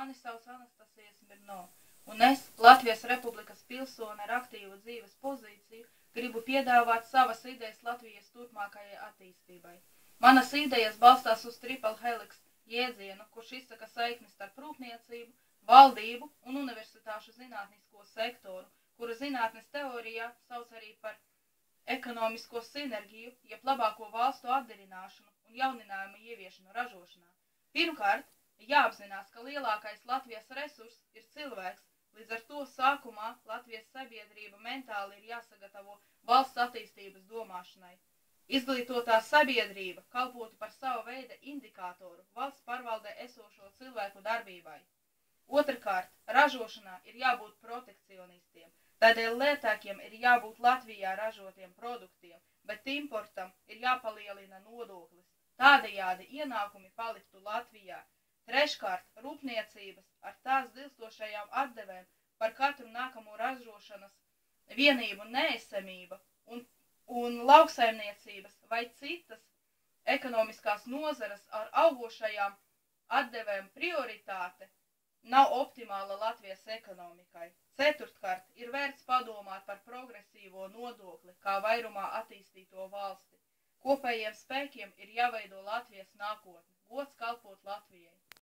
Mani sauc Anastasija Smirno, un es, Latvijas Republikas pilsone ar aktīvu dzīves pozīciju, gribu piedāvāt savas idejas Latvijas turpmākajai attīstībai. Manas idejas balstās uz triple helix jēdzienu, kurš izsaka saikni starp rūpniecību, valdību un universitāšu zinātnisko sektoru, kuru zinātnes teorijā sauc arī par ekonomisko sinerģiju, jeb labāko valstu apderināšanu un jauninājumu ieviešanu ražošanā. Pirmkārt, jāapzinās, ka lielākais Latvijas resurss ir cilvēks, līdz ar to sākumā Latvijas sabiedrība mentāli ir jāsagatavo valsts attīstības domāšanai. Izglītotā sabiedrība kalpotu par savu veidu indikātoru valsts pārvaldē esošo cilvēku darbībai. Otrkārt, ražošanā ir jābūt protekcionistiem, tādēļ lētākiem ir jābūt Latvijā ražotiem produktiem, bet importam ir jāpalielina nodoklis. Tādējādi ienākumi paliktu Latvijā. Treškārt, rūpniecības ar tās dilstošajām atdevēm par katru nākamo ražošanas vienību neesamība un lauksaimniecības vai citas ekonomiskās nozares ar augošajām atdevēm prioritāte nav optimāla Latvijas ekonomikai. Ceturtkārt, ir vērts padomāt par progresīvo nodokli, kā vairumā attīstīto valsti. Kopējiem spēkiem ir jāveido Latvijas nākotne. Gods kalpot Latvijai!